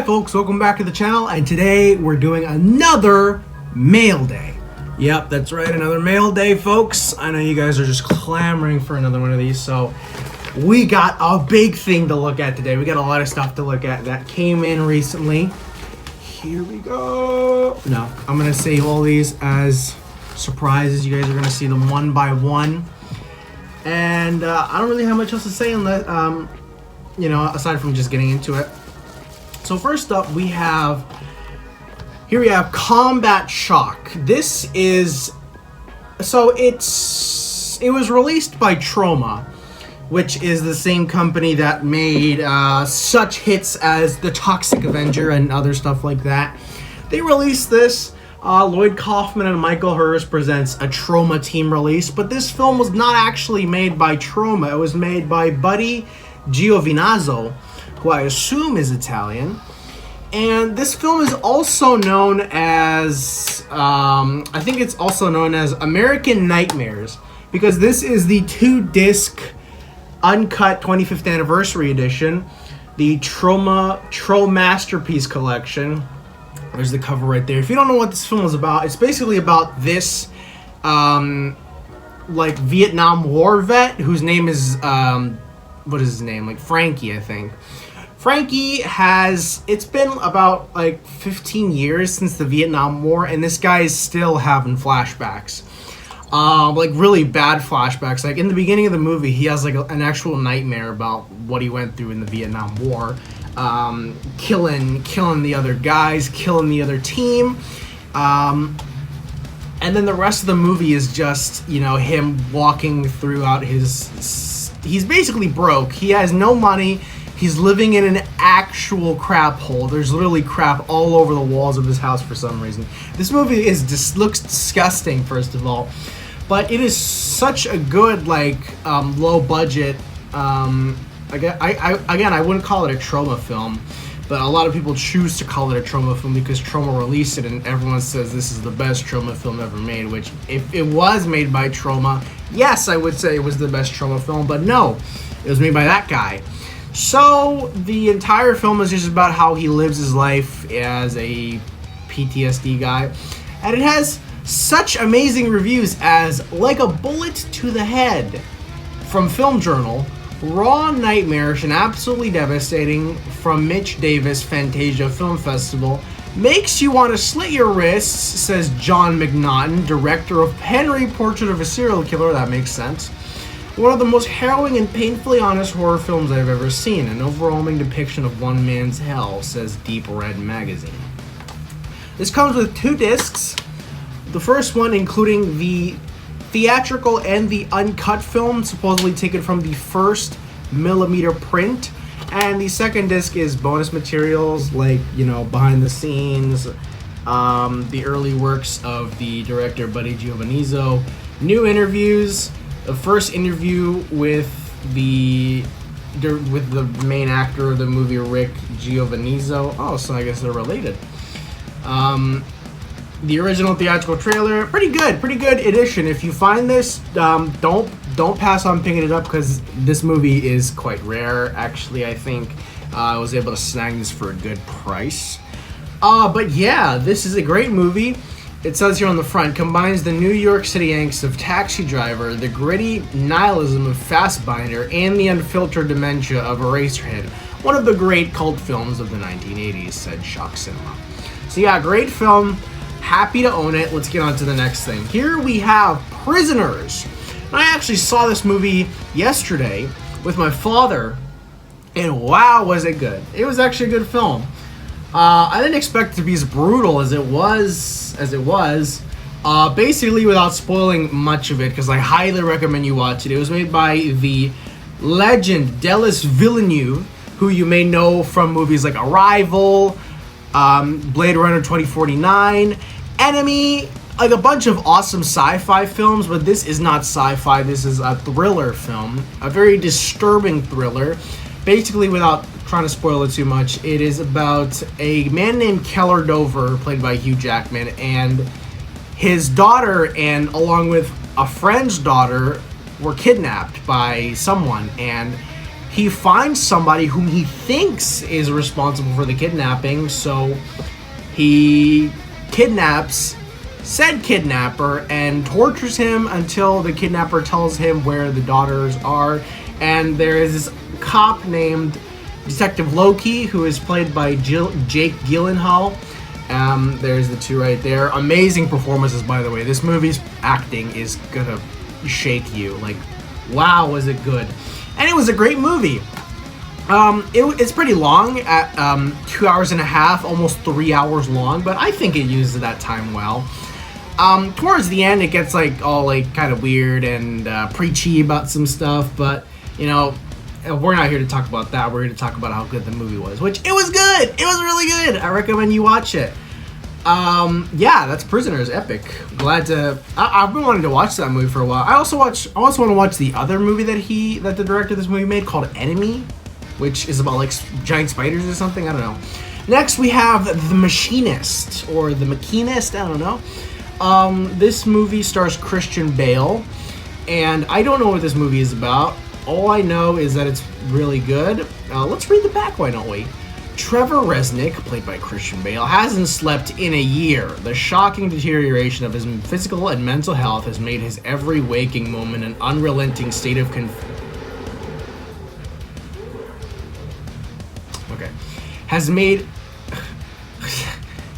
folks, welcome back to the channel, and today we're doing another mail day. Yep, that's right, another mail day, folks. I know you guys are just clamoring for another one of these, so we got a big thing to look at today. We got a lot of stuff to look at that came in recently. Here we go. No, I'm gonna save all these as surprises. You guys are gonna see them one by one, and I don't really have much else to say on that, aside from just getting into it. So first up, we have Combat Shock. This is, it was released by Troma, which is the same company that made such hits as The Toxic Avenger and other stuff like that. They released this. Lloyd Kaufman and Michael Hurst presents a Troma team release, but this film was not actually made by Troma. It was made by Buddy Giovinazzo, who I assume is Italian. And this film is also known as, I think it's also known as American Nightmares, because this is the 2-disc uncut 25th anniversary edition, the Troma Masterpiece Collection. There's the cover right there. If you don't know what this film is about, it's basically about this, Vietnam War vet whose name is, what is his name? Frankie, I think. Frankie it's been about 15 years since the Vietnam War, and this guy is still having flashbacks. Really bad flashbacks. In the beginning of the movie, he has an actual nightmare about what he went through in the Vietnam War. Killing the other guys, killing the other team. And then the rest of the movie is just, him walking throughout he's basically broke. He has no money. He's living in an actual crap hole. There's literally crap all over the walls of his house for some reason. This movie looks disgusting, first of all, but it is such a good low budget. I wouldn't call it a Troma film, but a lot of people choose to call it a Troma film because Troma released it, and everyone says this is the best Troma film ever made. Which, if it was made by Troma, yes, I would say it was the best Troma film, but no, it was made by that guy. So the entire film is just about how he lives his life as a PTSD guy, and it has such amazing reviews as Like a Bullet to the Head from Film Journal, Raw Nightmarish and Absolutely Devastating from Mitch Davis Fantasia Film Festival, makes you want to slit your wrists, says John McNaughton, director of Henry Portrait of a Serial Killer. That makes sense. One of the most harrowing and painfully honest horror films I've ever seen. An overwhelming depiction of one man's hell, says Deep Red Magazine. This comes with 2 discs. The first one including the theatrical and the uncut film, supposedly taken from the 1st millimeter print. And the second disc is bonus materials behind the scenes, the early works of the director Buddy Giovinazzo, new interviews. The first interview with the main actor of the movie, Rick Giovinazzo. Oh, so I guess they're related. The original theatrical trailer, pretty good edition. If you find this, don't pass on picking it up because this movie is quite rare. Actually, I think I was able to snag this for a good price. But yeah, this is a great movie. It says here on the front, combines the New York City angst of Taxi Driver, the gritty nihilism of Fastbinder, and the unfiltered dementia of Eraserhead. One of the great cult films of the 1980s, said Shock Cinema. So yeah, great film. Happy to own it. Let's get on to the next thing. Here we have Prisoners. And I actually saw this movie yesterday with my father, and wow, was it good. It was actually a good film. I didn't expect it to be as brutal as it was. Basically, without spoiling much of it, because I highly recommend you watch it. It was made by the legend Denis Villeneuve, who you may know from movies like Arrival, Blade Runner 2049, Enemy, a bunch of awesome sci-fi films. But this is not sci-fi. This is a thriller film, a very disturbing thriller. Basically, without trying to spoil it too much, it is about a man named Keller Dover, played by Hugh Jackman, and his daughter, and along with a friend's daughter, were kidnapped by someone, and he finds somebody whom he thinks is responsible for the kidnapping, so he kidnaps said kidnapper and tortures him until the kidnapper tells him where the daughters are. And there is this cop named Detective Loki, who is played by Jake Gyllenhaal. There's the two right there. Amazing performances, by the way. This movie's acting is gonna shake you. Like, wow, was it good. And it was a great movie. It's pretty long at 2 hours and a half, almost 3 hours long, but I think it uses that time well. Towards the end, it gets like all like kind of weird and preachy about some stuff, but you know, we're not here to talk about that. We're here to talk about how good the movie was, which it was good. It was really good. I recommend you watch it. Yeah, that's Prisoners. Epic. Glad to. I've been wanting to watch that movie for a while. I also want to watch the other movie that the director of this movie made called Enemy, which is about like giant spiders or something. I don't know. Next, we have The Machinist or The Machinist. I don't know. This movie stars Christian Bale, and I don't know what this movie is about. All I know is that it's really good. Let's read the back, why don't we? Trevor Resnick, played by Christian Bale, hasn't slept in a year. The shocking deterioration of his physical and mental health has made his every waking moment an unrelenting state of has made...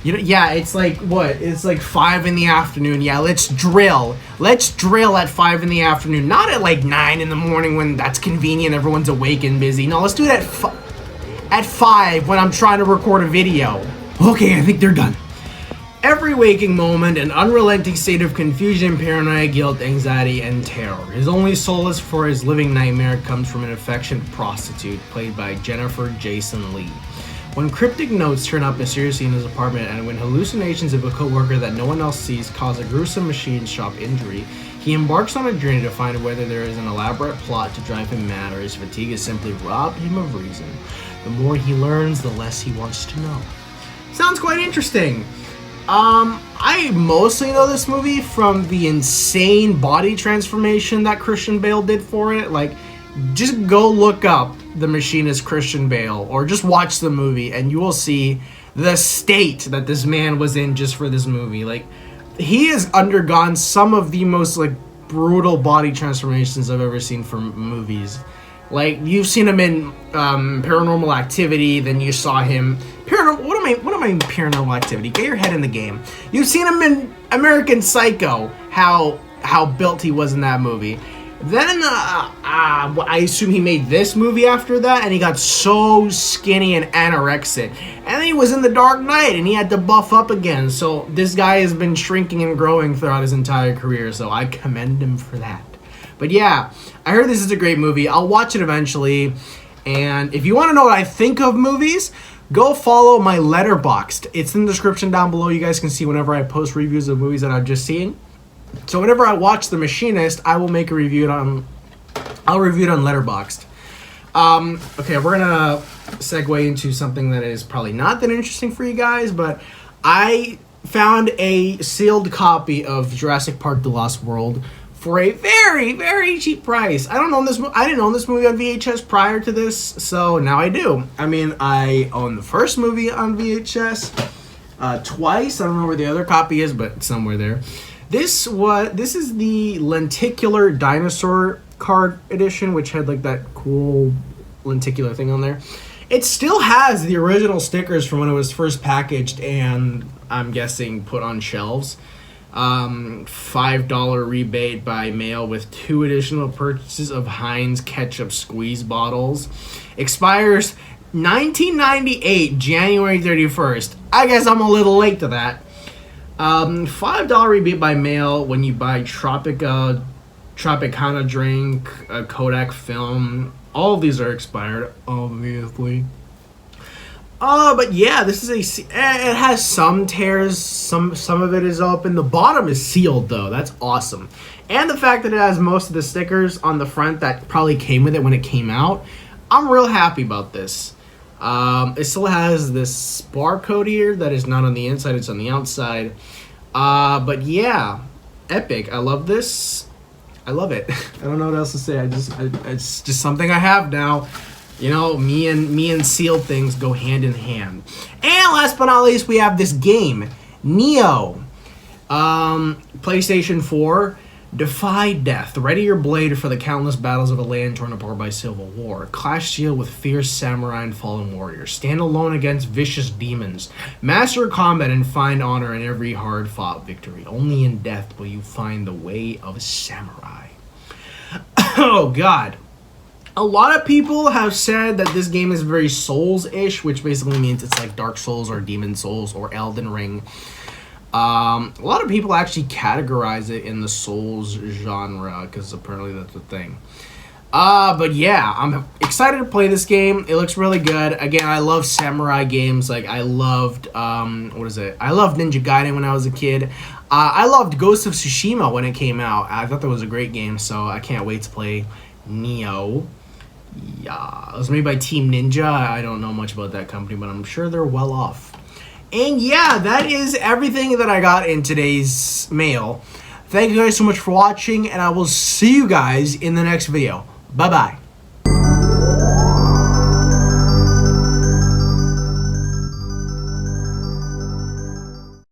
Yeah, it's like, what? It's like 5 in the afternoon. Yeah, let's drill. Let's drill at 5 in the afternoon. Not at like 9 in the morning when that's convenient, everyone's awake and busy. No, let's do it at 5 when I'm trying to record a video. Okay, I think they're done. Every waking moment, an unrelenting state of confusion, paranoia, guilt, anxiety, and terror. His only solace for his living nightmare comes from an affectionate prostitute, played by Jennifer Jason Leigh. When cryptic notes turn up mysteriously in his apartment, and when hallucinations of a co-worker that no one else sees cause a gruesome machine shop injury, he embarks on a journey to find whether there is an elaborate plot to drive him mad or his fatigue has simply robbed him of reason. The more he learns, the less he wants to know. Sounds quite interesting. I mostly know this movie from the insane body transformation that Christian Bale did for it. Like, just go look up The Machinist Christian Bale, or just watch the movie, and you will see the state that this man was in just for this movie. Like, he has undergone some of the most like brutal body transformations I've ever seen for movies. Like, you've seen him in Paranormal Activity, then you saw him what am I in Paranormal Activity? Get your head in the game. You've seen him in American Psycho, how built he was in that movie. Then I assume he made this movie after that, and he got so skinny and anorexic. And then he was in The Dark Knight, and he had to buff up again. So this guy has been shrinking and growing throughout his entire career, so I commend him for that. But yeah, I heard this is a great movie. I'll watch it eventually. And if you want to know what I think of movies, go follow my Letterboxd. It's in the description down below. You guys can see whenever I post reviews of movies that I've just seen. So whenever I watch The Machinist, I will make a review I'll review it on Letterboxd. Okay, we're gonna segue into something that is probably not that interesting for you guys, but I found a sealed copy of Jurassic Park: The Lost World for a very, very cheap price. I didn't own this movie on VHS prior to this, so now I do. I mean, I own the first movie on VHS twice. I don't know where the other copy is, but it's somewhere there. This is the lenticular dinosaur card edition, which had like that cool lenticular thing on there. It still has the original stickers from when it was first packaged and I'm guessing put on shelves. $5 rebate by mail with 2 additional purchases of Heinz ketchup squeeze bottles. Expires 1998, January 31st. I guess I'm a little late to that. $5 rebate by mail when you buy Tropicana drink, a Kodak film. All of these are expired, obviously. But yeah, this is it has some tears, some of it is open. The bottom is sealed though. That's awesome. And the fact that it has most of the stickers on the front that probably came with it when it came out. I'm real happy about this. It still has this barcode here that is not on the inside, it's on the outside. But yeah, epic. I love this. I love it. I don't know what else to say. It's just something I have now. You know, me and sealed things go hand in hand. And last but not least, we have this game, Nioh. PlayStation 4. Defy death. Ready your blade for the countless battles of a land torn apart by civil war. Clash steel with fierce samurai and fallen warriors. Stand alone against vicious demons. Master combat and find honor in every hard-fought victory. Only in death will you find the way of a samurai. Oh, God. A lot of people have said that this game is very Souls-ish, which basically means it's like Dark Souls or Demon Souls or Elden Ring. A lot of people actually categorize it in the Souls genre, because apparently that's the thing. But yeah, I'm excited to play this game. It looks really good. Again, I love samurai games. Like, I loved, I loved Ninja Gaiden when I was a kid. I loved Ghost of Tsushima when it came out. I thought that was a great game, so I can't wait to play Nioh. Yeah, it was made by Team Ninja. I don't know much about that company, but I'm sure they're well off. And yeah, that is everything that I got in today's mail. Thank you guys so much for watching, and I will see you guys in the next video. Bye-bye.